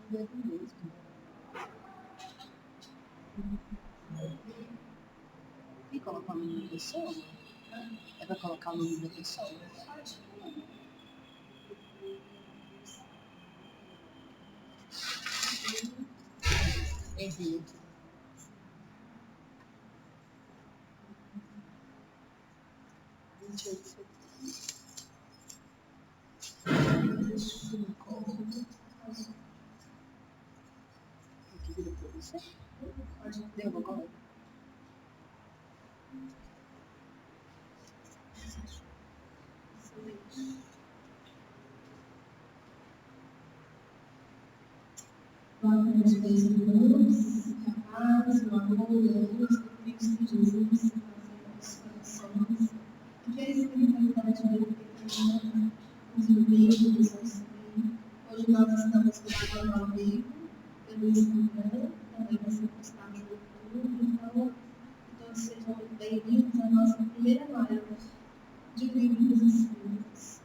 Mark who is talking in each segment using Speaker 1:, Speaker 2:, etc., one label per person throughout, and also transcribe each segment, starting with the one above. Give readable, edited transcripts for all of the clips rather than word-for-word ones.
Speaker 1: dedo mesmo. E colocar o nome da pessoa? É pra colocar o nome da pessoa? Acho que não. Errei. Deixa eu ver. 5. Aqui vira pra você? Pode derrubar agora.
Speaker 2: Glória a Deus, irmãos, que a paz, o amor e a luz do Cristo Jesus se fazem nos corações, e que a espiritualidade dele pequena nos ilumine, nos auxilie. Hoje nós estamos gravando ao vivo pelo Instagram, também vai ser postado no YouTube, então que todos sejam muito bem-vindos à nossa primeira live de Livro dos Espíritos.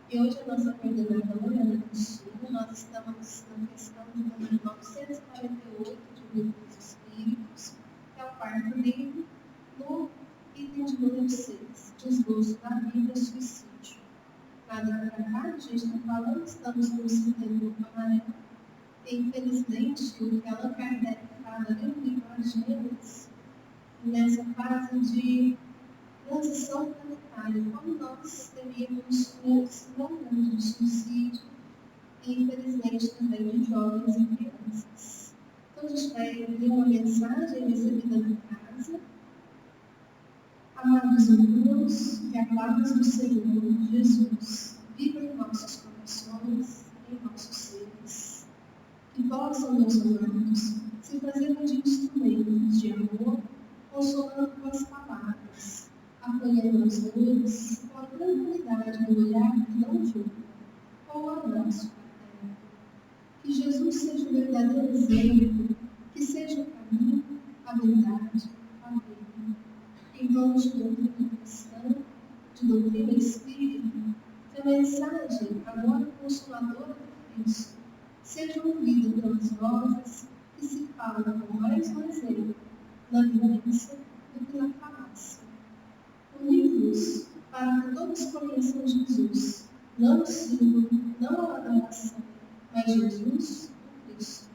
Speaker 2: E hoje a nossa coordenadora, Ana Cristina, nós estamos na questão do número 948 de Livro dos Espíritos, que é o quarto livro, no item de número 6, Desgosto da Vida, Suicídio. Nada para cá, a gente está falando, estamos no setembro amarelo, e infelizmente o que Allan Kardec fala ali no livro A Gênesis, nessa fase de transição planetária, como nós teríamos esse momento de suicídio e, infelizmente, também de jovens e crianças. Então, a gente vai ler uma mensagem recebida na casa. Amados irmãos, que a paz do Senhor Jesus viva em nossos corações e em nossos seres. Que possam, meus amados, se fazerem de instrumentos de amor, consolando com as palavras, apoiando as dores, com a tranquilidade do olhar que não julga, com o abraço fraterno. Que Jesus seja o verdadeiro exemplo, que seja o caminho, a verdade, a vida. Em vamos de doutrina cristã, de doutrina espírita, que a mensagem, agora consoladora de Cristo, seja ouvida pelas vozes que se falam com mais um exemplo na vivência do que na falácia. Unir-nos para que todos conheçam Jesus, não o símbolo, não a adoração, mas Jesus, o Cristo.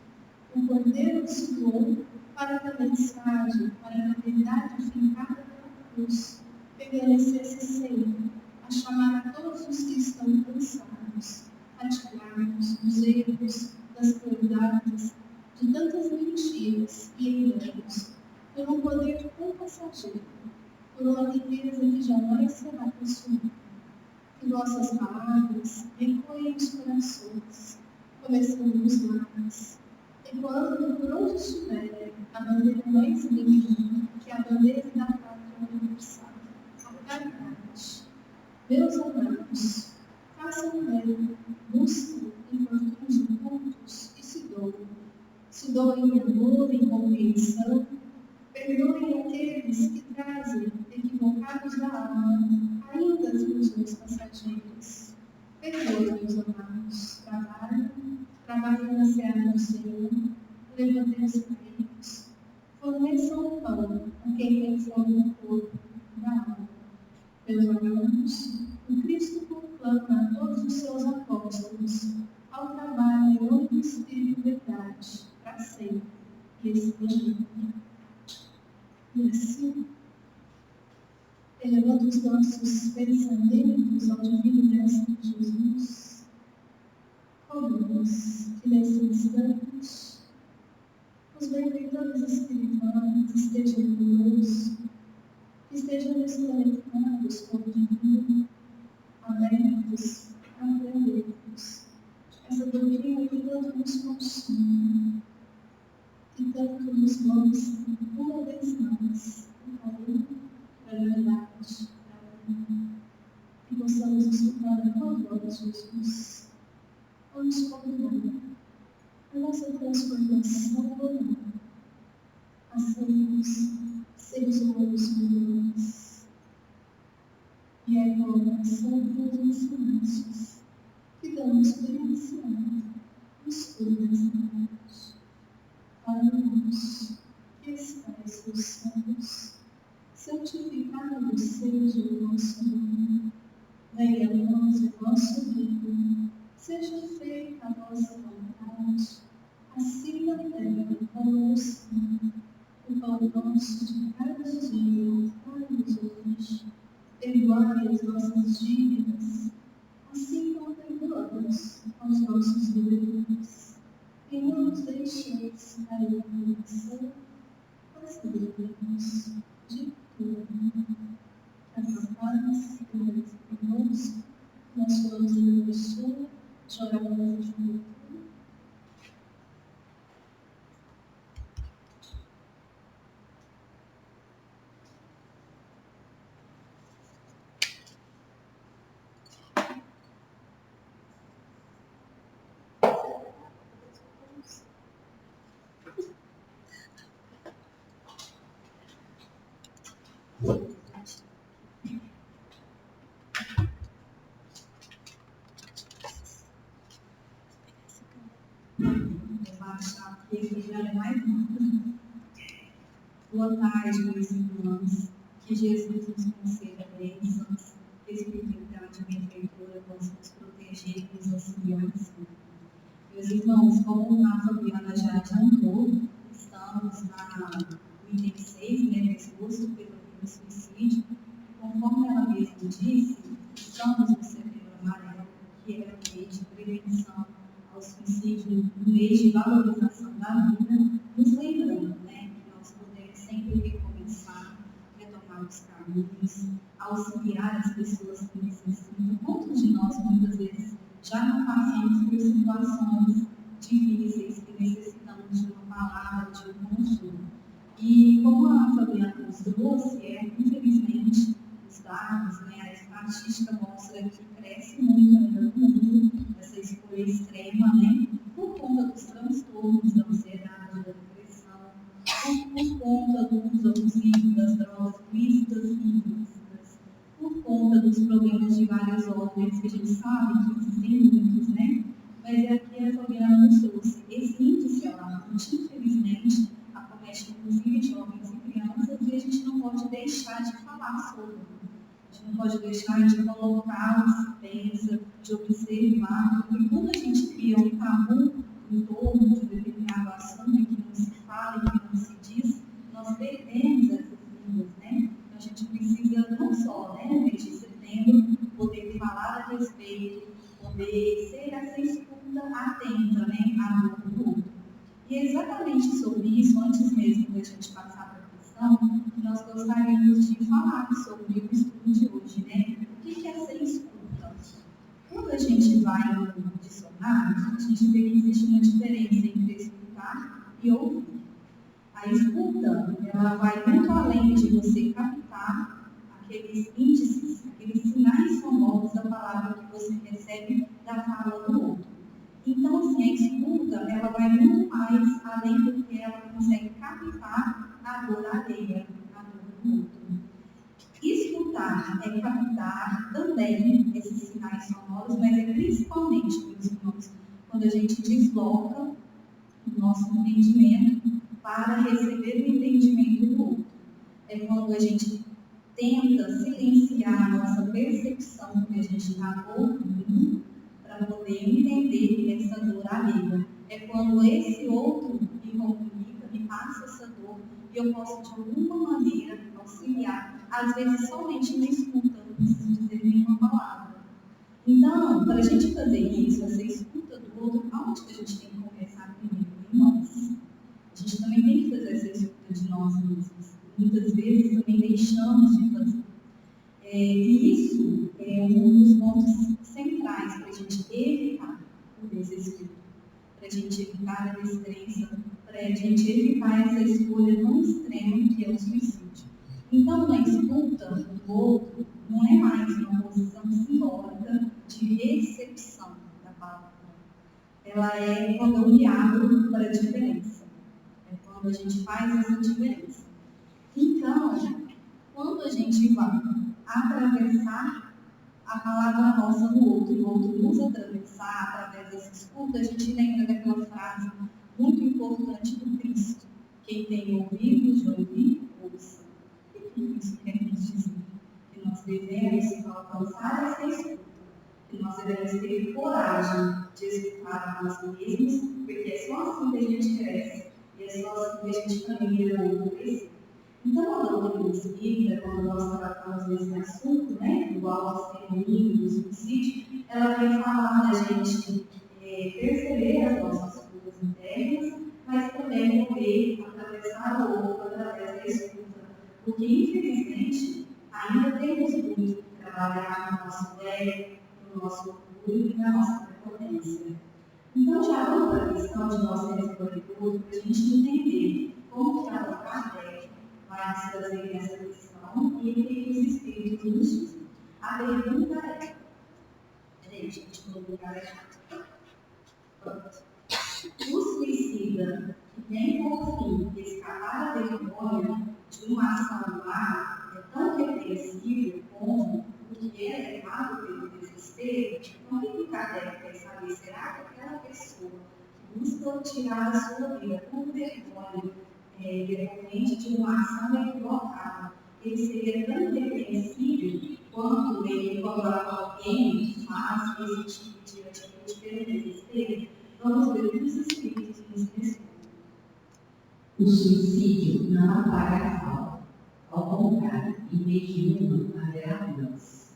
Speaker 2: O Cordeiro que se doou para que a mensagem, para que a verdade fincada na cruz permanecesse sempre, a chamar a todos os que estão cansados, atirados dos erros, das crueldades, de tantas mentiras e enganos, por um poder tão passageiro, por uma riqueza que jamais será consumida. Que vossas palavras ecoem nos corações, começando nos lares, ecoando por onde estiver a bandeira mais linda, que é a bandeira da pátria universal, a caridade. Meus amados, façam o bem, busquem infortúnios ocultos e se doem. Se doem em amor, em compreensão, perdoem aqueles que trazem, equivocados da alma, ainda as ilusões passageiras. Perdoem, meus amados, trabalhem na seara do Senhor, levantem-se caídos, forneçam o pão a quem tem fome do corpo, da alma. Meus amados, o Cristo conclama a todos os seus apóstolos ao trabalho em nome do Espírito e verdade, para sempre, e esteja. E assim, elevando os nossos pensamentos ao divino mestre Jesus, rogamos que nesse instante os benfeitores espirituais estejam conosco, que estejam desconectados com o divino, abertos a aprendermos essa doutrina que tanto nos consome, que tanto nos mostra uma vez mais o caminho para a verdade, para a vida. Que possamos escutar a tua voz, Jesus, ao nos convidar a nossa transformação moral, a sermos seres humanos melhores. E é a colocação que nos ensinastes, que damos por iniciado, nos solicitamos. Oramos que estais nos céus, santificado seja o vosso nome. Venha a nós o vosso reino, seja feita a vossa vontade, assim na terra como no céu. O pão nosso de cada dia, dai-nos hoje. Perdoai as nossas dívidas, assim como perdoamos aos nossos devedores. E não nos deixeis cair na tentação, mas livrai-nos de tudo. Que a paz permaneça conosco. Nós falamos em pessoa, choramos de tudo. Boa tarde, meus irmãos. Que Jesus nos conceda bênçãos, espiritualidade e benfeitora, possa nos proteger e nos auxiliar sempre. Meus irmãos, como a Fabiana já adiantou, estamos no item 6, né, do esforço pelo suicídio. Conforme ela mesma disse, estamos no setembro amarelo, que é o mês de prevenção ao suicídio, um mês de valorização da vida, nos lembrando, né, que nós podemos sempre recomeçar, retomar os caminhos, auxiliar as pessoas que necessitam. Quantos de nós, muitas vezes, já não passamos por situações difíceis que necessitamos de uma palavra, de um consolo? E como a Fabiana nos trouxe, infelizmente, os dados, né, a estatística mostra que cresce muito ainda no mundo essa escolha extrema, né, por conta dos transtornos da ansiedade, da depressão, por conta do uso abusivo das drogas lícitas e ilícitas, por conta dos problemas de várias ordens, que a gente sabe que existem muitos, né? Mas é aqui a Fabiana nos trouxe. Esse índice alarmante, infelizmente, acomete inclusive jovens e crianças, e a gente não pode deixar de falar sobre. A gente não pode deixar de colocar pensa, de observar, porque quando a gente cria um tabu em torno de determinado assunto que não se fala e que não se diz, nós perdemos essas vidas, né? Então a gente precisa não só, né, desde setembro, poder falar a respeito, poder ser essa escuta atenta, né, à dor do outro. E é exatamente sobre isso, antes mesmo da gente passar para a questão, que nós gostaríamos de falar sobre o estudo de hoje, né? O que é ser escuta? Quando a gente vai no dicionário, a gente vê que existe uma diferença entre escutar e ouvir. A escuta, ela vai muito além de você captar aqueles índices, aqueles sinais sonoros da palavra que você recebe da fala do outro. Então, assim, a escuta, ela vai muito mais além do que ela consegue captar a dor alheia, a dor do outro. Escutar é captar também esses sinais sonoros, mas é principalmente, meus irmãos, quando a gente desloca o nosso entendimento para receber o entendimento do outro. É quando a gente tenta silenciar a nossa percepção que a gente está ouvindo para poder entender essa dor alheia. É quando esse outro me comunica, me passa essa dor, e eu posso de alguma maneira auxiliar, às vezes somente me escutando, não preciso dizer nenhuma palavra. Então, para a gente fazer isso, essa escuta do outro, aonde que a gente tem que começar primeiro? Em nós. A gente também tem que fazer essa escuta de nós mesmos. Muitas vezes também deixamos de fazer. E isso é um dos pontos centrais para a gente evitar o desespero, para a gente evitar a descrença, para a gente evitar essa escolha tão extrema que é o suicídio. Então, na escuta do outro, não é mais uma posição simbólica de recepção da palavra. Ela é quando eu me abro para a diferença. É quando a gente faz essa diferença. Então, quando a gente vai atravessar a palavra nossa no outro, e o outro nos atravessar através dessa escuta, a gente lembra daquela frase muito importante do Cristo: quem tem ouvidos de ouvir, ouça. O que isso quer nos dizer? Que nós devemos alcançar essa escuta, que nós devemos ter coragem de escutar a nós mesmos, porque é só assim que a gente cresce, e é só assim que a gente caminha no crescer. Então, a doutrina espírita, quando nós tratamos desse assunto, igual aos testemunhos do suicídio, ela vem falar da gente perceber as nossas fugas internas, mas também poder atravessar o outro através da escuta. Porque, infelizmente, ainda temos muito que trabalhar no nosso ego, no nosso orgulho e na nossa prepotência. Então, já vamos para a questão de nós sermos corretores, para a gente entender como que a Kardec vai nos trazer essa questão e o que os espíritos nos dizem. A pergunta é: peraí, gente, vou colocar errado. Pronto. O suicida que tem por fim escapar da vergonha de uma ação má é tão repreensível como o que é levado pelo desespero. Então, o que Kardec quer saber? Será que aquela pessoa que busca tirar a sua vida por vergonha decorrente de uma ação equivocada, ele seria tão repreensível quando alguém faz esse tipo de atitude pelo desespero? Vamos ver o que os espíritos nos respondem.
Speaker 3: O suicídio não apaga a falta. Ao contrário, em vez de uma, haverá duas.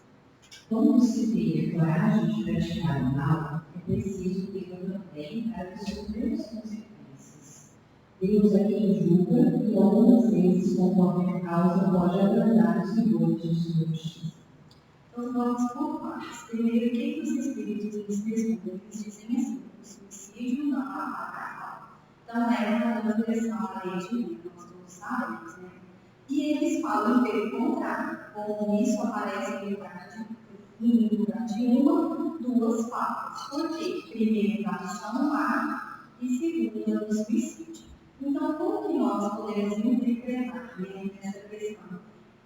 Speaker 3: Quando se tem a coragem de praticar o mal, é preciso ter também para sofrer as consequências. Deus é quem julga e algumas vezes, conforme a causa, pode abrandar os rigores de sua justiça.
Speaker 2: Então, vamos por partes. Primeiro, o que os espíritos nos respondem? Eles dizem assim: o suicídio não apaga a falta. Então, é uma transgressão à lei divina, nós todos sabemos, E eles falam pelo contrário, como isso aparece no lugar de uma, duas faltas. Por quê? Primeiro, da ação má e segunda, do suicídio. Então, como que nós podemos interpretar essa questão?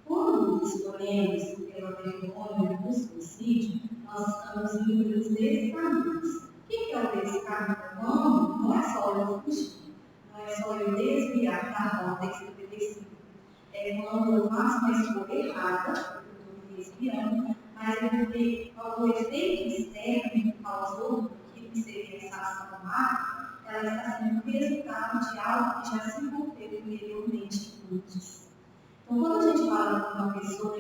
Speaker 2: Quando escolhemos pela vergonha do suicídio, nós estamos indo pelos descaminhos. O que é o descaminho? Não é só eu fugir, não é só eu desviar da rota estabelecida. É quando eu faço uma escolha errada, eu estou desviando, mas é porque ao efeito externo causou que seria essa ação má, ela está sendo resultado de algo que já se rompeu anteriormente antes. Então, quando a gente fala com uma pessoa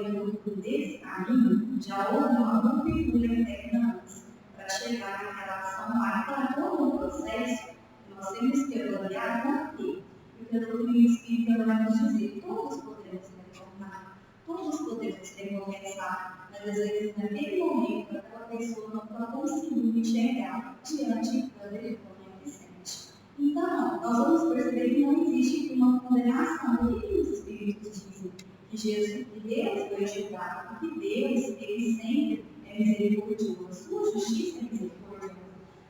Speaker 2: desse caminho, já houve uma ruptura interna antes para chegar naquela ação má. Então, é todo um processo que nós temos que avaliar por quê? Porque a doutrina espírita vai nos dizer: todos podemos retornar, todos podemos recomeçar, mas às vezes naquele momento aquela pessoa não está conseguindo enxergar diante da vergonha que sente. Então, nós vamos perceber que não existe uma condenação. O que os espíritos dizem? Que Deus vai julgar, porque Deus, ele sempre é misericordioso, sua justiça é misericordiosa,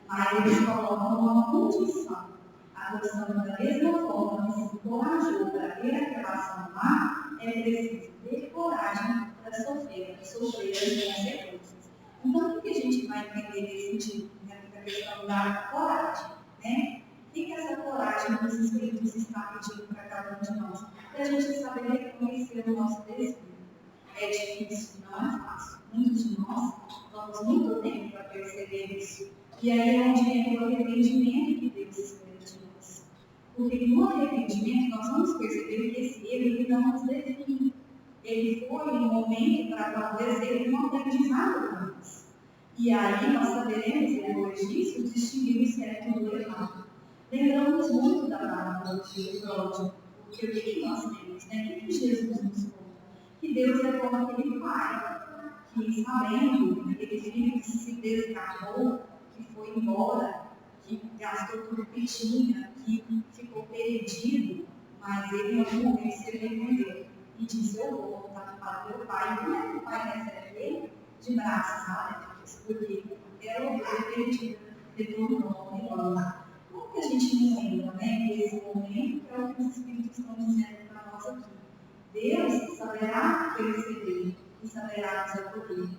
Speaker 2: mas eles colocam uma condição. A questão da mesma forma que se corajou para ter aquela ação má, é preciso ter coragem para sofrer as consequências. Então, o que a gente vai entender nesse sentido? Na questão da coragem, O que essa coragem dos espíritos está pedindo para cada um de nós? Para a gente saber reconhecer o nosso desejo. É difícil, não é fácil. Muitos de nós vamos muito tempo para perceber isso. E aí é onde entra o arrependimento que Deus espera de nós. Porque no arrependimento nós vamos perceber que esse erro ele não nos define. Ele foi um momento para talvez ser um aprendizado para nós. E aí nós saberemos, depois disso, distinguir o certo do errado. Lembramos muito da palavra do filho pródigo, porque o que nós temos, O que Jesus nos conta? Que Deus é como aquele pai, que sabendo aquele filho que se desgarrou, que foi embora, que gastou tudo que tinha, que ficou perdido, mas ele em algum momento se arrependeu e disse: eu vou voltar para o meu pai. E como é que o pai recebe ele? De braços abertos, porque era o pai perdido, retornou, embora. Como que a gente não lembra, desse momento, que é o que os Espíritos estão dizendo para nós aqui? Deus saberá perceber e saberá nos acolher.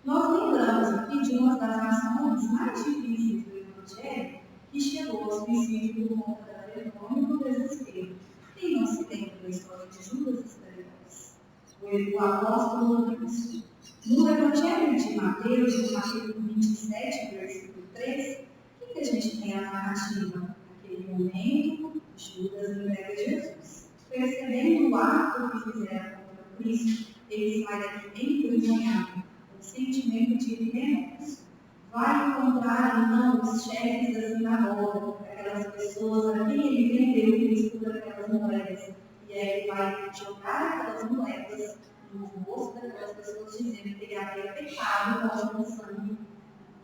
Speaker 2: Nós lembramos aqui de uma das ações mais difíceis do Evangelho, que chegou ao suicídio por conta da vergonha e do desespero. Quem não se lembra da história de Judas Iscariotes, o apóstolo do Cristo? No Evangelho de Mateus, no capítulo 27, versículo 3, o que a gente tem a narrativa? Naquele momento, Judas entrega Jesus. Percebendo o ato que fizeram contra Cristo, ele sai daqui envergonhado, com sentimento de remorso. Vai encontrar então os chefes da sinagoga, aquelas pessoas a quem ele vendeu Cristo por aquelas moedas. E aí ele vai jogar aquelas moedas no rosto daquelas pessoas, dizendo que ele havia pecado contra o sangue,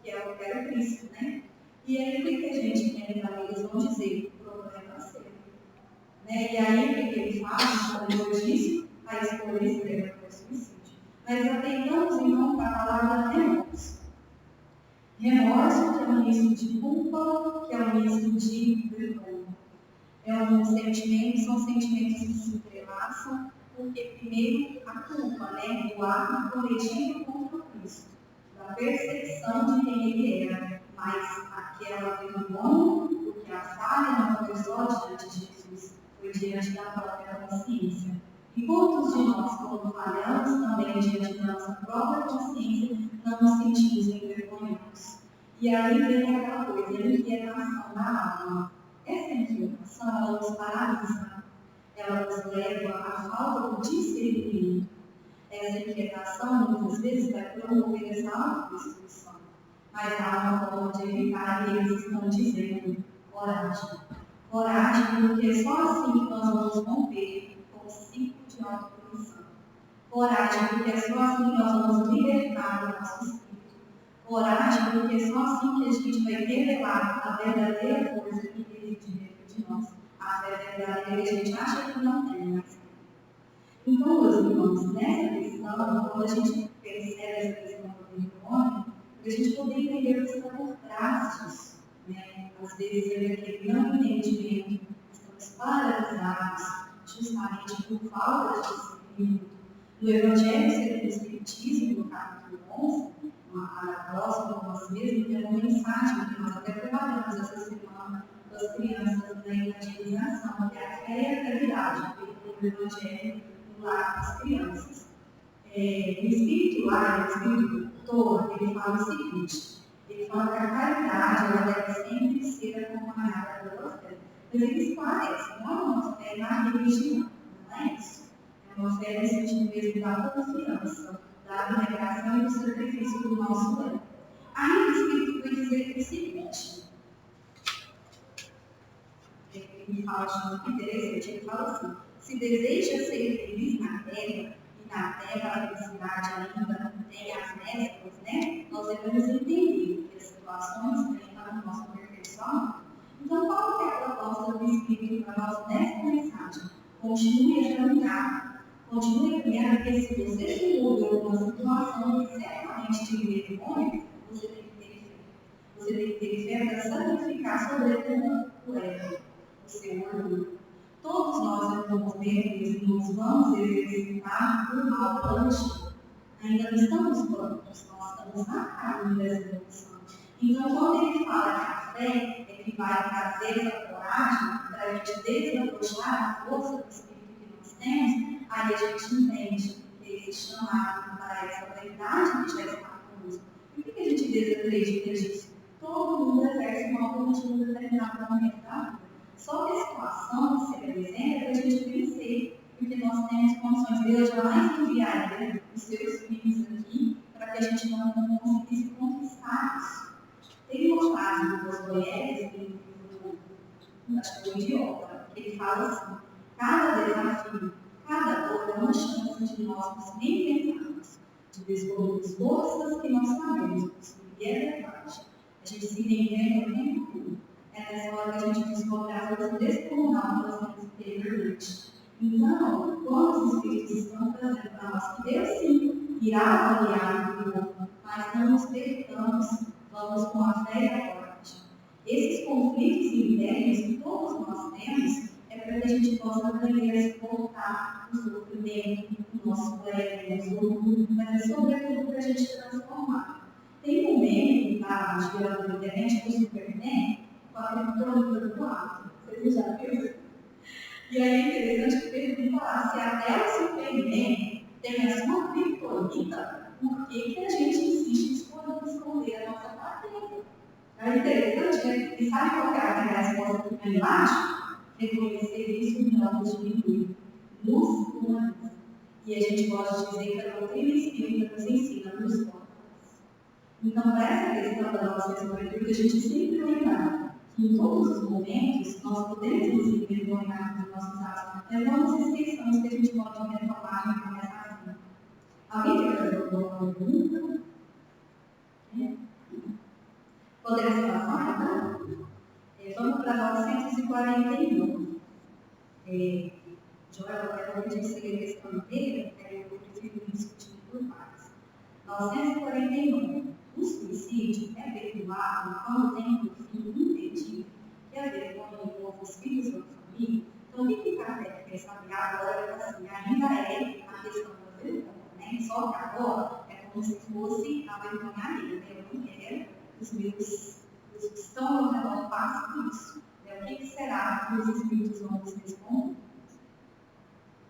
Speaker 2: que era o Cristo, né? E aí o que a gente tem para eles vão dizer? O problema é seu. Né? E aí o que ele faz? Depois disso, a escolha extrema para o suicídio. Mas atentamos então para a palavra remorso. Remorso, que é um misto de culpa, que é um misto de vergonha. São sentimentos que se entrelaçam, porque primeiro a culpa, né, do ato cometido contra Cristo, da percepção de quem ele era, mas aquela vergonha, porque a falha não foi só diante de Jesus, foi diante da própria consciência. E quantos de nós, quando falhamos também diante da nossa própria consciência, não nos sentimos envergonhados? E aí vem aquela coisa, a inquietação da alma. Essa inquietação, ela nos paralisa, ela nos leva à falta do discernimento. Essa inquietação, muitas vezes, vai promover essa autodestruição. Mas há uma forma de evitar que eles estão dizendo coragem. Coragem, porque só assim que nós vamos romper com o ciclo de autopunição. Coragem, porque é só assim que nós vamos libertar o nosso espírito. Coragem, porque é só assim que a gente vai revelar a verdadeira força que reside dentro de nós. A fé verdadeira que a gente acha que não tem, mas tem. Então, meus irmãos, nessa questão, quando a gente percebe essa questão do vergonha, a gente poder entender o que está por trás disso. Né? Às vezes, é aquele não entendimento, estamos paralisados justamente por falta de discernimento. No Evangelho segundo o Espiritismo, no capítulo 11, a próxima, nós mesmos, tem uma mensagem que nós até trabalhamos essa semana com as crianças na evangelização, que é a fé e a caridade, do Evangelho no lar das crianças. O Espírito lá, o Espírito Doutor, ele fala o seguinte, ele fala que a caridade ela deve sempre ser acompanhada pela fé. Mas eles parecem, não é uma fé na religião, não é isso. É uma fé no sentido mesmo da confiança, da abnegação e do sacrifício do nosso eu. Aí o Espírito vai dizer o seguinte, ele fala de muito interessante, ele fala assim, se deseja ser feliz na terra, e na terra a felicidade ainda tem as mesclas, né? Nós devemos entender que as situações também estão no nosso aperfeiçoamento. Então, qual é a proposta do Espírito para nós nessa mensagem? Continue a caminhar. Continue a caminhar, porque se você se envolver em uma situação que certamente te vergonha, você tem que ter fé. Você tem que ter fé para santificar sobretudo o ego, o seu orgulho. Todos nós, em algum momento, nos vamos exercitar o mal plantio. Ainda não estamos prontos, nós estamos na caminho dessa evolução. Então, quando ele fala que a fé é que vai trazer a coragem para a gente desabrochar a força do Espírito que nós temos, aí a gente entende esse chamado para essa verdade que já está conosco. E por que a gente desacredita disso? Todo mundo exerce uma autonomia em determinado momento da vida. Só que a situação que se apresenta é para a gente vencer, porque nós temos condições. Deus jamais enviaria os seus filhos aqui para que a gente não conseguisse conquistar isso. Tem uma frase do Dostoiévski, acho que é o idiota, que ele fala assim, cada desafio, cada dor é uma chance de nós nos reinventarmos, de descobrir forças que não sabemos, e é verdade. A gente se reinventa o tempo todo. É nessa hora que a gente descobre as forças descomunal que nós temos interiormente. Então, quando os Espíritos estão trazendo para nós que Deus sim irá avaliar o corpo, mas não nos percamos, vamos com a fé e a coragem. Esses conflitos internos que todos nós temos é para que a gente possa aprender a suportar o sofrimento, o nosso pleno, nosso orgulho, mas é sobretudo para a gente transformar. Tem um meme que está girando na internet do Superman com a criptonita do lado. Vocês já viram? E aí é interessante que pergunta lá, se até o Superman tem a sua criptonita, por que a gente insiste em esconder a nossa patente? É interessante, né? E sabe qual é a resposta que vem embaixo? Reconhecer isso não nos diminui, nos humaniza. E a gente pode dizer que a doutrina espírita nos ensina nos forma. Então, para essa questão da nossa escolha, a gente sempre lembrar que em todos os momentos nós podemos nos envergonhar dos nossos atos, mas não nos esqueçamos que a gente pode retomar e começar assim. Alguém quer fazer alguma pergunta? Podemos passar, então? Vamos para 941. Joel, eu quero pedir que você leia a questão inteira, eu prefiro discutir por partes. 941. O suicídio é perdoado quando tem um fim impedido, que a vergonha envolve os filhos da família. Então, o que Kardec quer saber agora, assim, ainda é a questão da vergonha, né? Só que agora é como se fosse a vergonha alheia, né? Eu não quero os meus que estão ao redor passem por isso. O que será que os espíritos vão nos responder?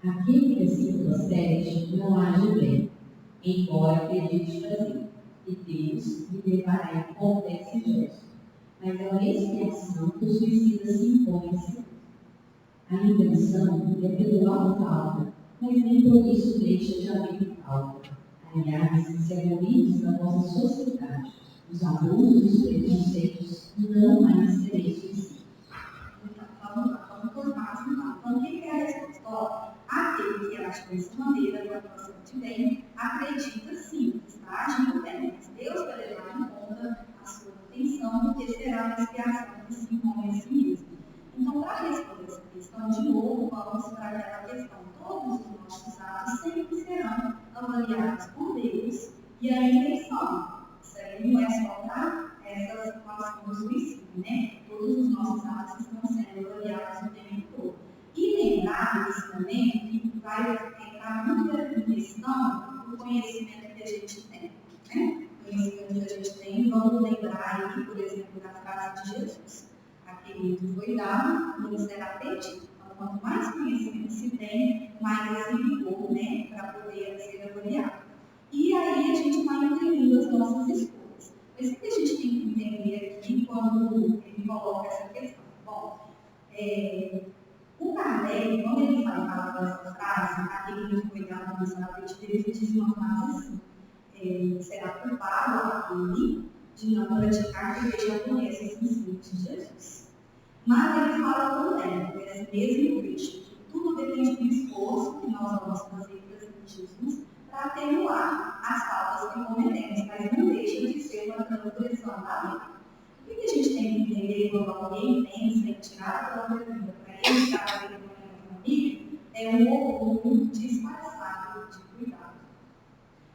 Speaker 3: Aquele que assim procede não age bem, embora acredite fazer, e Deus lhe levará em conta esse gesto. Mas é uma expiação que o suicida se impõe a si. A intenção é perdoar o falta, mas nem por isso deixa de haver falta. Aliás, se abolidos da nossa sociedade, os abusos e os preconceitos não mais serem suicídios.
Speaker 2: Então, vamos por partes, então. Então, o que é a resposta? Aquele que age dessa maneira, do propósito de bem, acredita sim, está agindo bem, mas Deus vai levar em conta a sua intenção, porque será uma expiação que se impõe a si mesmo. Então, para responder essa questão, de novo, vamos para aquela questão. Todos os nossos atos sempre serão avaliados por Deus e a intenção. Isso aí não é só para essa situação do suicídio, né? Todos os nossos atos estão sendo avaliados o tempo todo. E lembrar nesse momento que vai entrar muito em questão o conhecimento que a gente tem, né? O conhecimento que a gente tem, vamos lembrar aqui, por exemplo, da frase de Jesus. Aquele que foi dado, não será perdido. Então, quanto mais conhecimento se tem, mais esse vigor, né, para poder ser avaliado. E aí a gente vai entendendo as nossas escolhas. Mas o que a gente tem que entender aqui quando ele coloca essa questão? Bom, o Kardec, quando ele falava essa frase, aquele que foi dado, não será perdido, ele diz uma frase assim, será culpado aquele de não praticar que ele já conhece os ensinos de Jesus. Mas ele fala também, nesse mesmo trecho, que tudo depende do esforço que nós vamos fazer para Jesus para atenuar as faltas que cometemos, mas não deixa de ser uma transgressão da lei. O que a gente tem que entender quando alguém pensa em tirar a própria vida para evitar a vergonha da família? É um orgulho disfarçado de cuidado.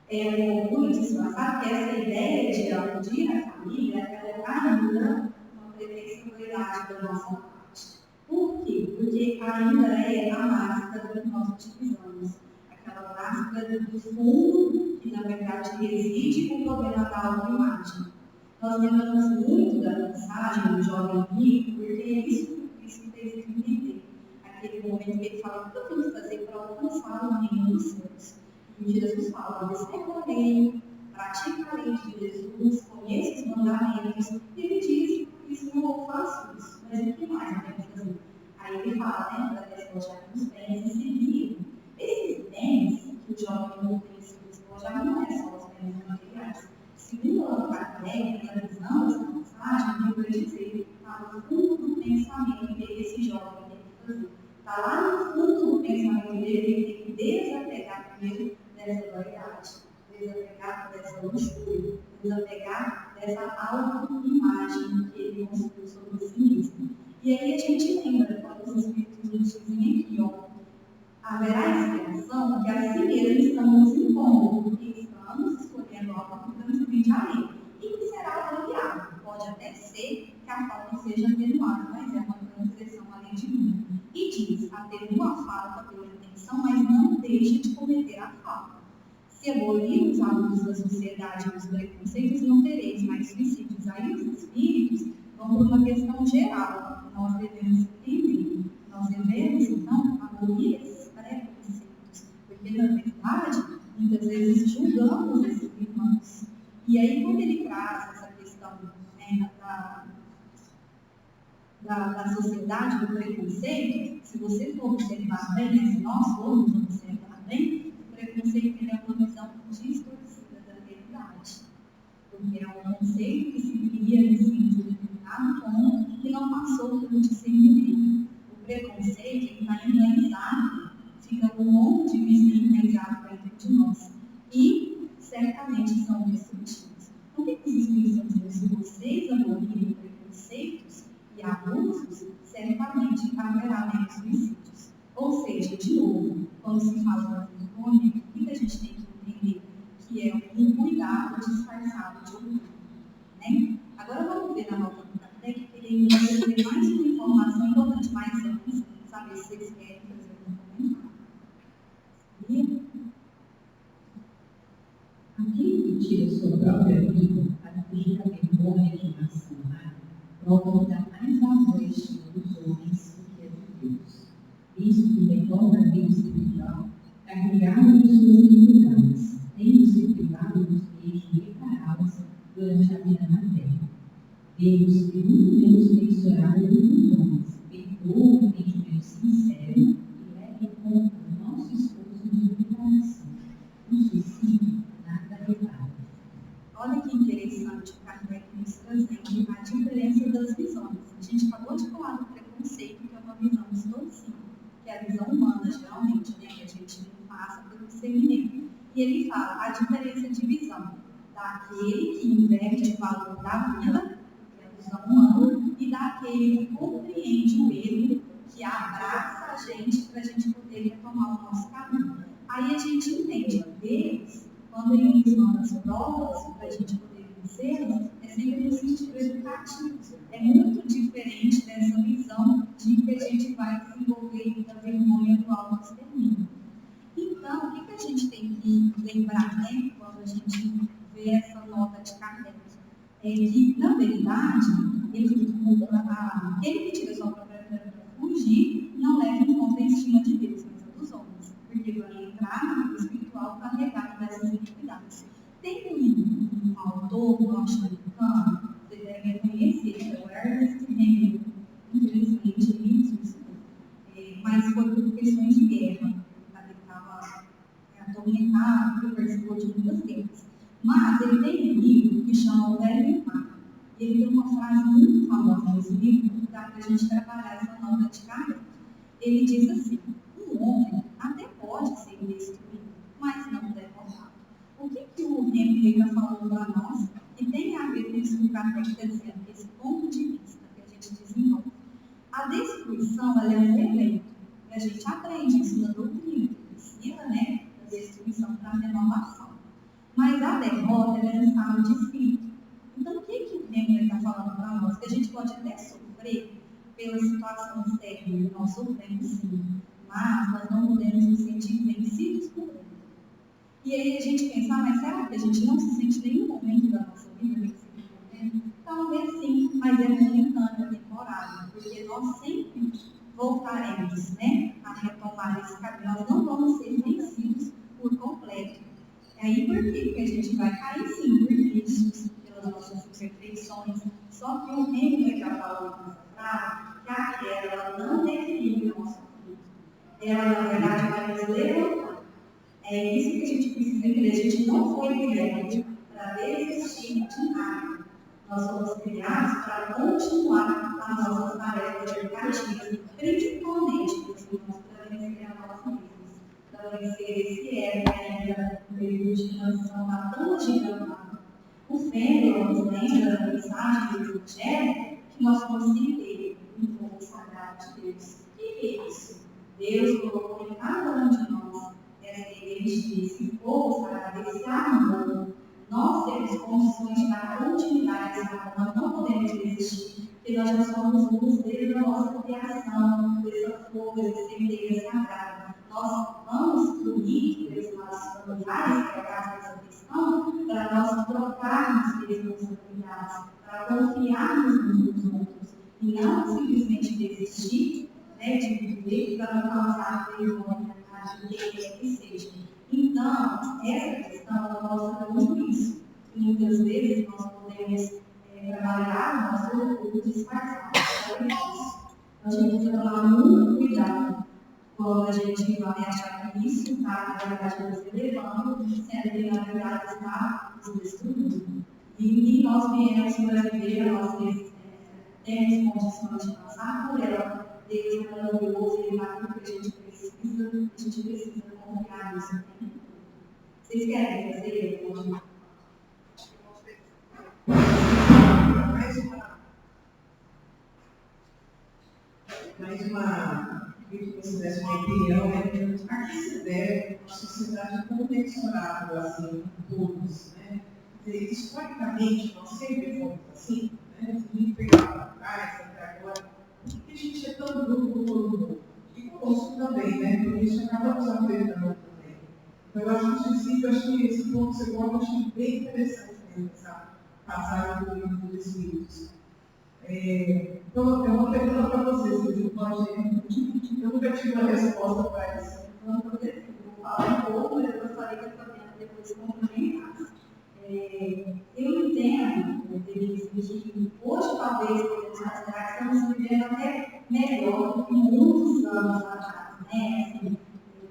Speaker 2: É um orgulho disfarçado que essa ideia de acudir à família é colocar ainda uma pretensibilidade da nossa parte. Por quê? Porque ainda é a máscara que nós utilizamos. Aquela máscara do fundo que, na verdade, reside o problema da autoimagem. Nós lembramos muito da mensagem do jovem rico, porque é isso que fez ele entender. Aquele momento que ele fala, o que eu tenho que fazer para alcançar o reino dos céus? E Jesus fala, observa a lei, pratica a lei de Jesus, conheça os mandamentos. E ele diz, isso não faço isso, mas o que mais eu tenho que fazer? Aí ele fala, né, da questão de os bens e seguir. Esses bens que o jovem rico tem se despojar não é só os bens materiais. Segundo a Kardec, a visão dessa mensagem, eu vou dizer, está no fundo do pensamento que esse jovem tem que fazer. Está lá no fundo do pensamento dele, ele tem que desapegar primeiro dessa vaidade, desapegar dessa luxúria, desapegar dessa autoimagem que ele construiu sobre si mesmo. E aí a gente lembra, quando os Espíritos nos dizem aqui, ó, haverá expiação que a si mesmo estamos impondo, porque estamos escolhendo algo que transgride a lei e que será avaliado. Pode até ser que a falta seja atenuada, mas é uma transgressão à lei divina. E diz, a cometeu uma falta pela intenção, mas não deixa de cometer a falta. Se abolir os hábitos da sociedade e os preconceitos, não tereis mais suicídios. Aí os espíritos vão por uma questão geral. Nós devemos entender, nós devemos, então, abolir esses preconceitos. Porque, na verdade, muitas vezes julgamos esses irmãos. E aí, quando ele traz essa questão, né, da sociedade, do preconceito, se você for observar bem, né, se nós formos observar bem, o preconceito ele é uma visão distorcida da realidade. Porque é um conceito que se cria em um determinado ponto que não passou pelo discernimento. O preconceito está enraizado, fica com um monte de vício enraizado dentro de nós. E certamente são destrutivos. Então, o que os espíritos estão dizendo? Se vocês abolirem preconceitos e abusos, certamente haverá menos suicídios. Ou seja, de novo, quando se fala da vergonha, o que a gente tem que entender? Que é um cuidado disfarçado de orgulho. Né? Agora vamos ver na nota do Kardec, que ele vai trazer mais uma informação importante, mais antes, saber se vocês querem fazer algum comentário.
Speaker 3: Aquele que tira sua própria vida para fugir da vergonha de uma ação má, provoca mais amor e estima dos homens do que a de Deus. Isso que retorna a vida espiritual, carregado de suas iniquidades, tendo-se privado dos meios de repará-las durante a vida na terra. Vemos que muito menos mensurado do que os homens, perdoa o entendimento sincero e leva em conta o nosso esforço de reparação. O suicídio nada repara.
Speaker 2: Olha que interessante o Kardec nos trazendo a diferença das visões. A gente acabou de falar do preconceito, que é uma visão distorcida, que é a visão humana, geralmente, né? Que a gente não passa pelo discernimento. E ele fala a diferença de visão daquele que inverte o valor da vida, que é a visão humana, e daquele que compreende o erro, que abraça a gente para a gente poder retomar o nosso caminho. Aí a gente entende que Deus, quando Ele nos manda as provas para a gente poder vencer, é sempre no sentido educativo. É muito diferente dessa visão de que a gente vai desenvolver da vergonha do autoextermínio. Então, o que a gente tem que lembrar, né, quando a gente vê essa nota de Kardec? É que, na verdade, aquele que tira sua própria vida para fugir não leva em conta a estima de Deus, mas a dos homens. Porque vai entrar na vida espiritual carregado dessas iniquidades. Tem um autor norte-americano, vocês devem conhecer, que é o Ernest Hemingway. Infelizmente, ele suicidou. Mas foi por questões de guerra. Ele estava atormentado, ele participou de muitas guerras. Mas ele tem um livro que chama O Velho e o Mar. E ele tem uma frase muito famosa nesse livro, que dá para a gente trabalhar essa nota de Kardec. Ele diz assim: um homem até pode ser destruído, mas não derrotado. O que o Hemingway está falando para nós? E tem a ver com isso que o Kardec está dizendo, esse ponto de vista que a gente desenvolve. A destruição ela é um evento. E a gente aprende isso na doutrina, que precisa, né, da destruição para a renovação. Mas a derrota ela é um estado de espírito. Então, o que o Hemingway está falando para nós? Que a gente pode até sofrer pela situação externa, nós sofremos sim, mas nós não podemos nos sentir vencidos por ele. E aí a gente pensa, mas será que a gente não se sente em nenhum momento da nossa vida vencido por ele? Talvez sim, mas é momentâneo, é temporário, porque nós sempre voltaremos, né, a retomar esse caminho. Nós não vamos ser vencidos por completo. É aí por que a gente vai cair sim, por vícios, pelas nossas imperfeições. Só que o Hemingway já falou nessa frase que a queda ela não define o nosso fruto. Ela, na verdade, vai nos levantar. É isso que a gente precisa entender. A gente não foi criado para desistir de nada. Nós fomos criados para continuar as nossas tarefas educativas, principalmente para vencer a nós mesmos, para vencer esse ego que ainda no período de transição está tão agiganado. O Fêmea nos lembra da mensagem do Evangelho que nós vamos ter um fogo sagrado de Deus. O que é isso? Deus colocou em cada um de nós esse fogo sagrado, esse amor. Nós temos condições de dar continuidade a esse amor, nós não podemos desistir, porque nós já somos luz desde a nossa criação, dessa
Speaker 3: pouco exercer sagrado. Nós vamos unir esses nossos familiares, que é o caso dessa questão, para nós trocarmos responsabilidades, para confiarmos uns nos outros, e não simplesmente desistir, né, de viver para não causar vergonha de quem quer que seja. Então, essa questão mostra muito isso. E muitas vezes nós podemos trabalhar o nosso corpo disfarçado. Nós temos que tomar muito cuidado quando a gente vai achar que isso está, na verdade, nos elevando, sendo que, na verdade, está nos destruindo. E nós viemos para viver a nossa existência, temos condições de passar por ela. Deus é maravilhoso, Ele dá tudo que a gente precisa confiar nisso. Vocês querem fazer hoje?
Speaker 4: Mais uma, queria que você desse uma opinião, né? A que se deve uma sociedade tão tensionada assim, com todos, né? Historicamente, nós sempre fomos assim, né? Se a gente pegar para trás, até agora, por que a gente é tão duro com todo mundo? E conosco também, né? Porque isso acaba nos afetando também. Então, eu acho que esse ponto que você coloca, eu achei bem interessante mesmo, essa passagem do livro dos Espíritos. Então, eu vou perguntar para vocês, eu nunca tive uma resposta para isso.
Speaker 3: Então, vou falar um pouco, mas eu gostaria que a Fabiana depois complementasse. Eu entendo, que hoje talvez podemos considerar que estamos vivendo até melhor do que muitos anos atrás, né? Assim,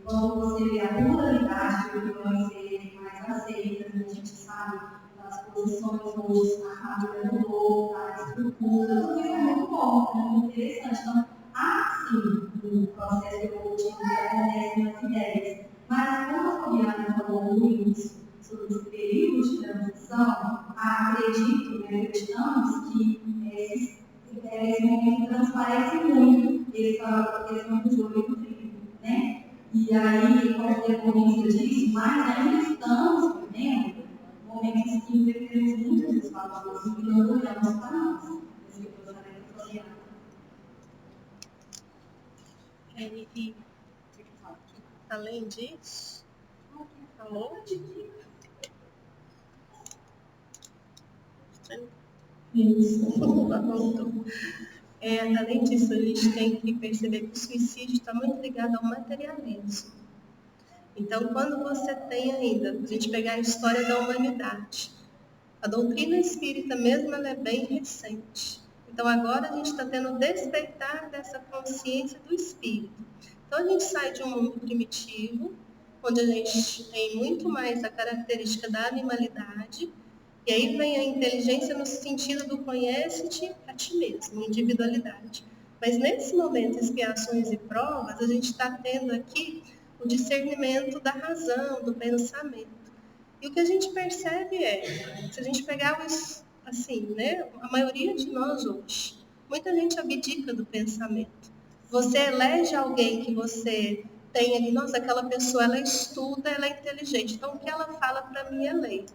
Speaker 3: quando você vê a pluralidade de opiniões serem mais aceitas, a gente sabe as posições hoje, a família mudou, a estrutura, tudo isso é muito bom, é muito interessante. Então, há sim um processo evolutivo que acontece nas ideias, mas como a Fabiana falou no início sobre esse período de transição, acreditamos que esse momento transparece muito essa questão do jogo e do trigo, né? E aí, como decorrência disso, mas ainda estamos vivendo momentos que invertemos muito esses valores e não olhamos para nós.
Speaker 1: E além disso, falou?
Speaker 2: Isso.
Speaker 1: Além disso, a gente tem que perceber que o suicídio está muito ligado ao materialismo. Então, quando você tem ainda, a gente pegar a história da humanidade, a doutrina espírita mesmo, ela é bem recente. Então, agora a gente está tendo o despertar dessa consciência do espírito. Então, a gente sai de um mundo primitivo, onde a gente tem muito mais a característica da animalidade, e aí vem a inteligência no sentido do conhece-te a ti mesmo, individualidade. Mas nesse momento, expiações e provas, a gente está tendo aqui o discernimento da razão, do pensamento. E o que a gente percebe se a gente pegar assim, né, a maioria de nós hoje, muita gente abdica do pensamento. Você elege alguém que você tem ali, nossa, aquela pessoa, ela estuda, ela é inteligente, então o que ela fala para mim é lei.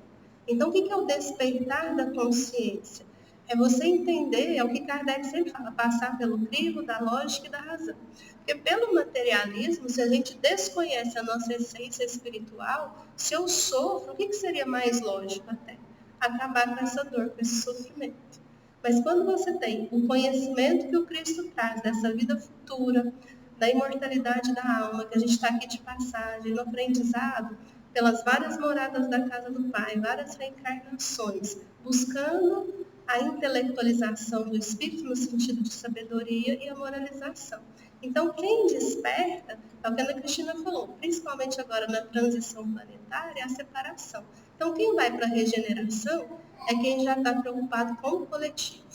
Speaker 1: Então, o que é o despertar da consciência? É você entender, é o que Kardec sempre fala, passar pelo crivo da lógica e da razão. Porque pelo materialismo, se a gente desconhece a nossa essência espiritual, se eu sofro, o que seria mais lógico até? Acabar com essa dor, com esse sofrimento. Mas quando você tem o conhecimento que o Cristo traz dessa vida futura, da imortalidade da alma, que a gente está aqui de passagem, no aprendizado, pelas várias moradas da casa do Pai, várias reencarnações, buscando a intelectualização do espírito no sentido de sabedoria e a moralização. Então, quem desperta, é o que a Ana Cristina falou, principalmente agora na transição planetária, é a separação. Então, quem vai para a regeneração é quem já está preocupado com o coletivo.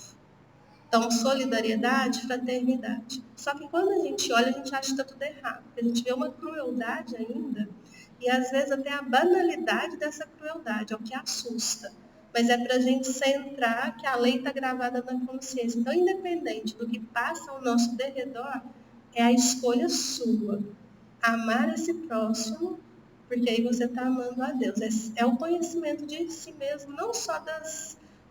Speaker 1: Então, solidariedade, fraternidade. Só que quando a gente olha, a gente acha que está tudo errado. A gente vê uma crueldade ainda, e às vezes até a banalidade dessa crueldade, é o que assusta. Mas é para a gente centrar que a lei está gravada na consciência. Então, independente do que passa ao nosso derredor, é a escolha sua. Amar esse próximo, porque aí você está amando a Deus. É o conhecimento de si mesmo, não só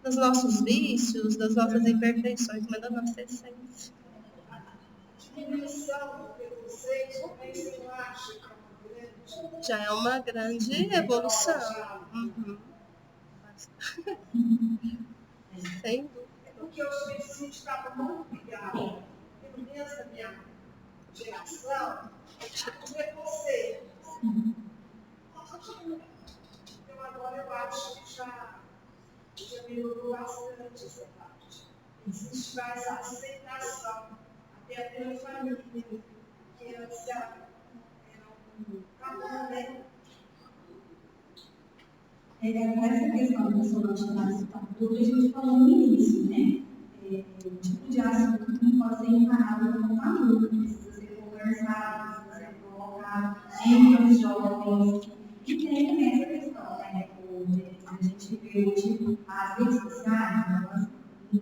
Speaker 1: dos nossos vícios, das nossas imperfeições, mas da nossa essência.
Speaker 2: Diminuição
Speaker 1: Já é uma grande evolução. Uhum. Sem dúvida.
Speaker 4: É porque os suicídios estavam muito ligados, pelo menos da minha geração, o preconceito. Então agora eu acho que já melhorou bastante essa parte. Existe mais aceitação, até pela família, que antes era um tabu, né?
Speaker 2: Essa questão da sonoridade tudo a gente falou no início, né? O tipo de assunto que não pode ser encarado como tabu, precisa ser conversado, precisa ser colocado entre os jovens. E tem também essa questão, né? A gente vê hoje as redes sociais, elas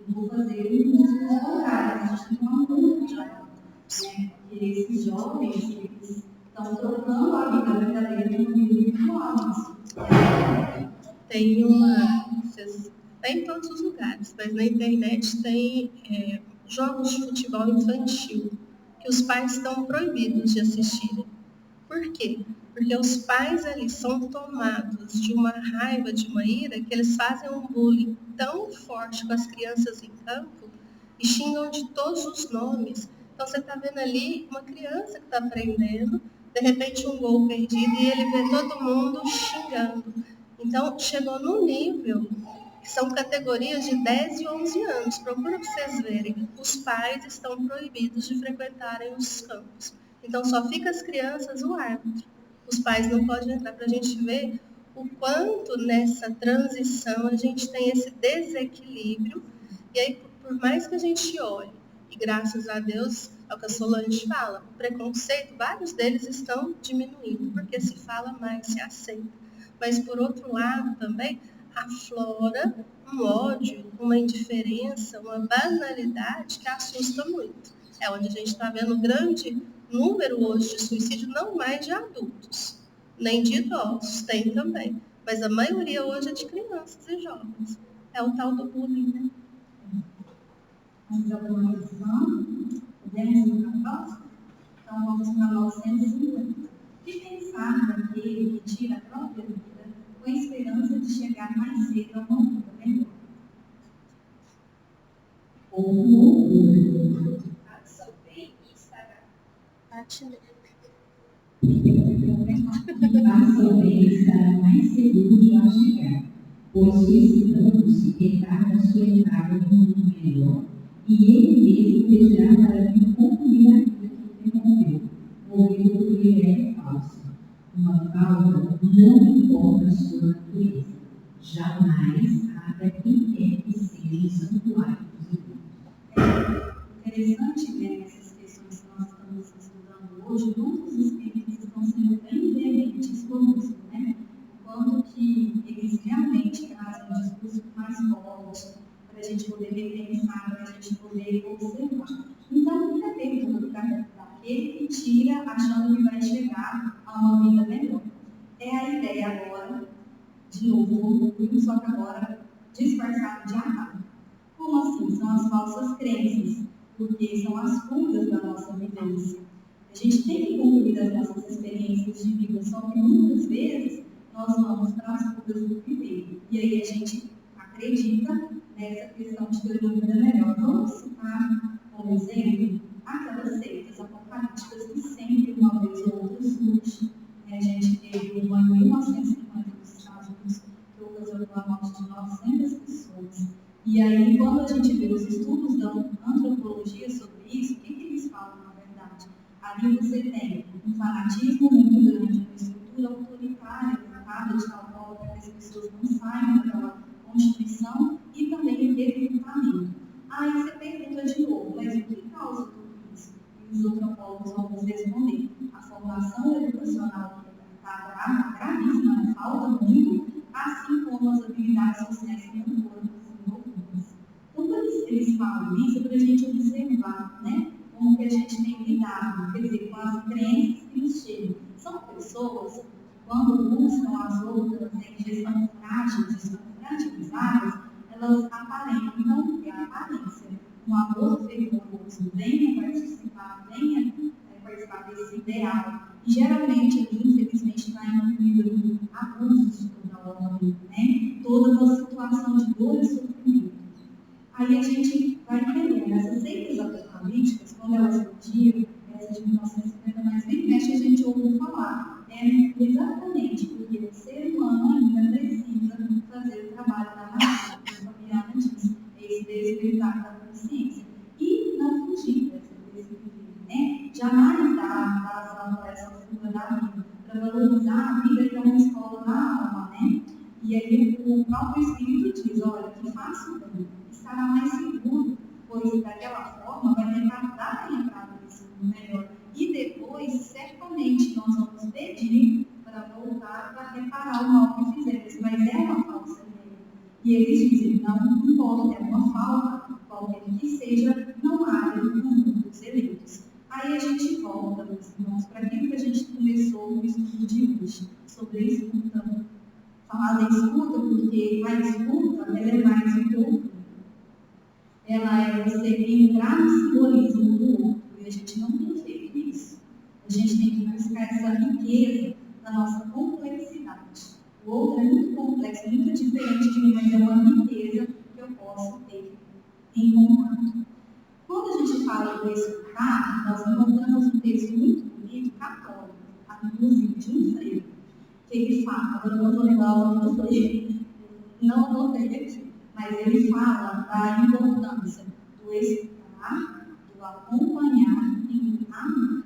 Speaker 2: vão fazer um discurso contrário, a gente tem que tomar muito cuidado, né? Porque esses jovens, eles estão trocando a vida verdadeira de uma vida virtual.
Speaker 1: Tem uma... Tem em todos os lugares, mas na internet tem jogos de futebol infantil que os pais estão proibidos de assistirem. Por quê? Porque os pais ali são tomados de uma raiva, de uma ira, que eles fazem um bullying tão forte com as crianças em campo e xingam de todos os nomes. Então você está vendo ali uma criança que está aprendendo, de repente um gol perdido e ele vê todo mundo xingando. Então chegou num nível que são categorias de 10 e 11 anos. Procura para vocês verem. Os pais estão proibidos de frequentarem os campos. Então só fica as crianças, o árbitro. Os pais não podem entrar, para a gente ver o quanto nessa transição a gente tem esse desequilíbrio. E aí, por mais que a gente olhe, e graças a Deus, é o que a Solange fala, o preconceito, vários deles estão diminuindo, porque se fala mais, se aceita. Mas, por outro lado, também, aflora um ódio, uma indiferença, uma banalidade que assusta muito. É onde a gente está vendo um grande número hoje de suicídio, não mais de adultos, nem de idosos, tem também. Mas a maioria hoje é de crianças e jovens. É o tal do bullying, né?
Speaker 2: Mais alguma questão? Podemos ir para a próxima? Então, vamos para 950. O que pensar daquele que tira a própria vida com a esperança de chegar mais cedo a uma vida melhor?
Speaker 3: Faça o bem estará mais seguro de lá chegar, pois suicidando-se retarda sua entrada no mundo melhor, e ele mesmo pedirá para vir concluir a vida que interrompeu, morreu por ideia falsa. Uma falta não importa a sua natureza, jamais abre quem quer que seja o santuário dos irmãos.
Speaker 2: Interessante ver essas questões que nós estamos estudando hoje, muitos espíritos estão sendo bem veementes conosco, né? Quanto que eles realmente trazem um discurso mais forte para a gente poder repensar, para a gente poder observar. Então, fica a pergunta daquele que tira achando que vai chegar a uma vida melhor. É a ideia agora, de novo, só que agora disfarçado de ataque. Como assim? São as falsas crenças, porque são as fugas da nossa vivência. A gente tem que concluir as nossas experiências de vida, só que muitas vezes nós vamos para as fugas do primeiro. E aí a gente acredita nessa questão de ter uma vida melhor. Vamos citar, como exemplo, aquelas seitas apocalípticas que sempre, uma vez ou outra, surgem. A gente teve uma em 1950 nos Estados Unidos, que ocasionou a morte de 900 pessoas. E aí, quando a gente vê os estudos da antropologia sobre isso, o que eles falam, na verdade? Ali você tem um fanatismo muito grande, uma estrutura autoritária montada de tal forma para que as pessoas não saiam daquela constituição e também o recrutamento. Aí você pergunta de novo, mas o que causa tudo isso? E os antropólogos vão nos responder. A formação educacional que está gravíssima, falta muito, assim como as habilidades sociais que não foram desenvolvidas. Então, quando eles falam isso, é para a gente observar, né, como que a gente tem lidado, quer dizer, com as crenças que nos chegam. São pessoas que, quando buscam as outras em gestão frágeis, estão fragilizadas, elas aparentam ter a aparência. Um amor fervoroso, venha participar participar desse ideal. E geralmente, ali, infelizmente, está incluído abusos de toda ordem, né? Toda uma situação de dor e sofrimento. Aí a gente vai entender, essas seitas apocalípticas, quando elas surgiram, essa de 1950, mas bem mexe a gente ouve falar. Exatamente porque o ser humano ainda precisa fazer o trabalho da razão, como a Fabiana disse, esse despertar da consciência. E não fugir desse equilíbrio, né? Jamais dar razão para essa fuga da vida, para valorizar a vida que é uma escola da alma, né? E aí o próprio Espírito diz, olha, que faça bem, estará mais seguro, pois daquela forma vai retardar a entrada desse mundo melhor. E depois, certamente, nós vamos pedir para voltar para reparar o mal que fizemos, mas é uma falsa ideia. E eles dizem, não importa, é uma falta, qualquer que seja, não há no mundo dos eleitos. Aí a gente volta, meus irmãos, para aquilo que a gente começou no estudo de hoje, sobre a escuta. Falar da escuta, porque a escuta ela é mais do que ouvir. Ela é você entrar no simbolismo do outro, e a gente não tem feito isso. A gente tem que buscar essa riqueza da nossa complexidade. O outro é muito complexo, muito diferente de mim, mas é uma riqueza que eu posso ter em contato. Quando a gente fala do escutar, nós encontramos um texto muito bonito, católico, inclusive de um freio, que ele fala, agora eu não vou lembrar o nome do freio, não tem aqui, mas ele fala da importância do escutar, do acompanhar e do amar.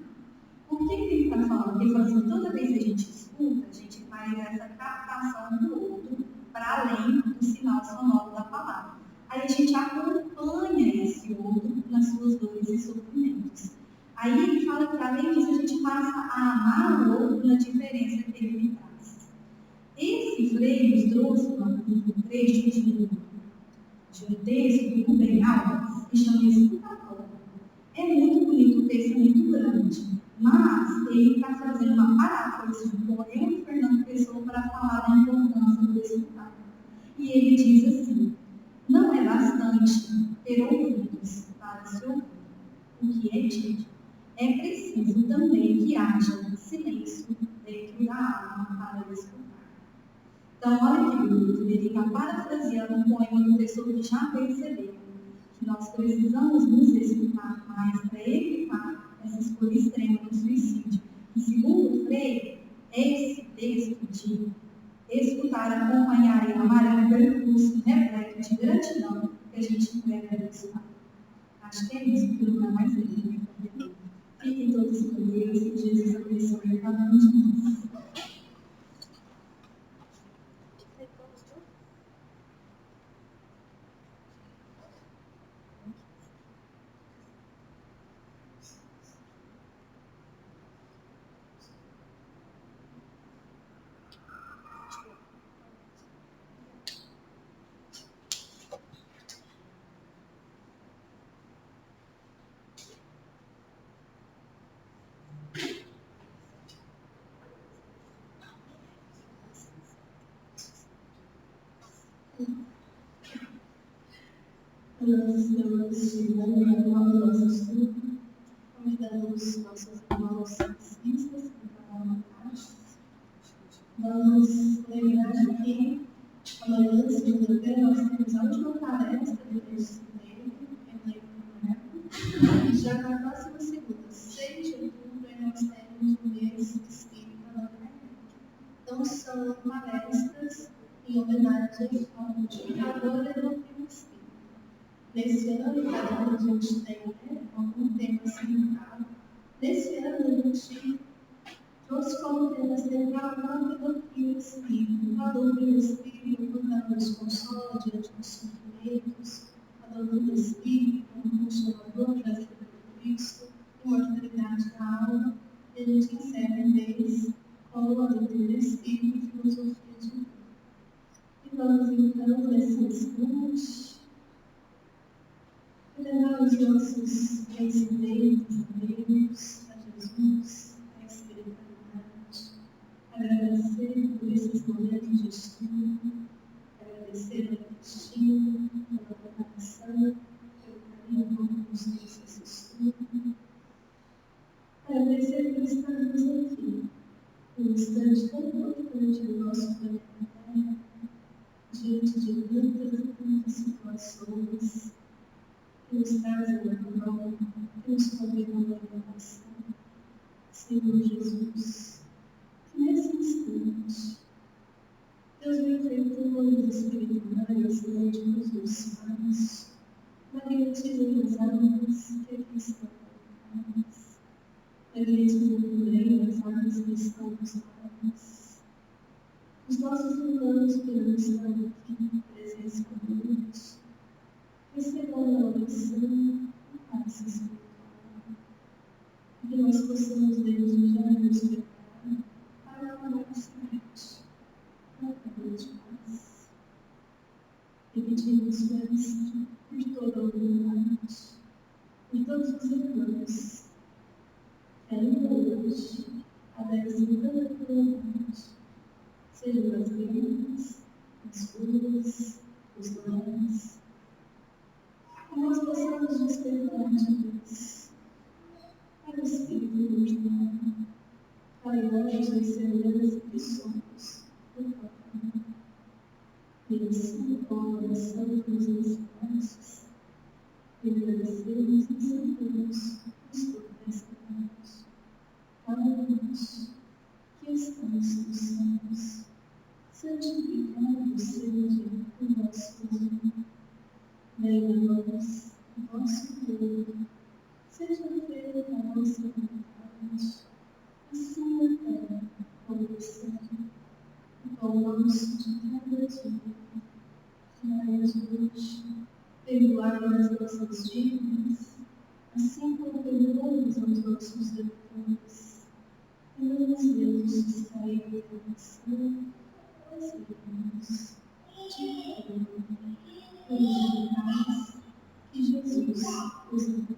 Speaker 2: Por que ele está falando? Porque ele fala assim, toda vez que a gente escuta, a gente faz essa captação do outro para além do sinal sonoro da palavra. Aí a gente acompanha esse outro nas suas dores e sofrimentos. Aí ele fala que além disso a gente passa a amar o outro na diferença que ele me traz. Esse Freire trouxe um trecho de um texto do Rubem Alves que chama Escutatório. É muito bonito, o texto é muito grande, mas ele está fazendo uma paráfrase do poema de Fernando Pessoa para falar da importância do escutar. E ele diz assim, não é bastante ter ouvidos para se ouvir o que é dito. É preciso também que haja silêncio dentro da alma para escutar. Então, olha que bonito, ele está parafraseando um poema do pessoa que já percebeu que nós precisamos nos escutar mais para evitar essa escolha extrema do suicídio. E segundo Freire, esse texto de escutar, acompanhar e amar é um percurso repleto de gratidão que a gente deve escutar. Acho que é isso que não é mais lindo. Fiquem todos com Deus e Jesus abençoe cada um de nós.
Speaker 1: Nós estamos chegando ao nosso estudo, convidamos nossos irmãos taxistas para tomar uma taxa. Vamos lembrar que amanhã, segunda-feira, nós temos a última palestra do mês de setembro, e já na próxima segunda, 6 de outubro, nós temos o mês espírita da Kardec. Então, são palestras em homenagem ao multiplicador da doutrina espírita. Nesse ano, cada ano a gente tem algum tema central. Nesse ano, a gente trouxe como tema central a própria doutrina espírita. A doutrina espírita, quando ela nos consola diante dos sofrimentos, a doutrina espírita, como consolador da vida de Cristo, imortalidade da alma, e a gente encerra em vez com a doutrina espírita e filosofia de vida. E vamos então, nesse estudo, levar os nossos residentes a Deus, a Jesus, a espiritualidade, agradecer por esses momentos de estudo, agradecer ao destino, pela preparação, pelo carinho com que nos trouxe esse estudo,
Speaker 2: agradecer por estarmos aqui, num instante tão importante do nosso planeta Terra, diante de tantas e tantas situações que nos trazem a mão, que nos convidam à oração. Senhor Jesus, que nesse instante, Deus benfeitores espirituais, médicos dos pais, magnetizem as almas que aqui estão colocadas, magnetizem também as almas que estão nos lares, os nossos irmãos que não estão aqui presentes conosco, recebam a oração e paz espiritual, e que nós possamos desde já nos preparar para a nossa noite, para a noite de paz. E pedimos, Mestre, por toda a humanidade, por todos os irmãos, que ainda hoje aderem tanta crueldade, sejam nas guerras, nas ruas, nos lares, que nós possamos despertar de Deus para o Espírito imortal, para nós nos semelhança que somos no próprio. E assim, com a oração que nos ensinaste, agradecemos e sentamos os protestados. Pai nosso, que estás nos céus, santificado seja o vosso nome. Venha a nós o vosso reino, seja feita a nossa vontade, assim na terra como no céu. O pão nosso de cada dia, dai-nos hoje, perdoai-nos as nossas dívidas, assim como perdoamos aos nossos devedores. E não nos deixes cair em tentação, mas livra-nos de mal. Vamos de paz, que Jesus os abençoe.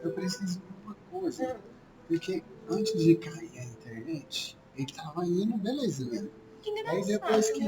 Speaker 5: Eu preciso de uma coisa, porque antes de cair a internet, ele tava indo belezinha.
Speaker 1: Que
Speaker 5: Aí
Speaker 1: engraçado,
Speaker 5: depois que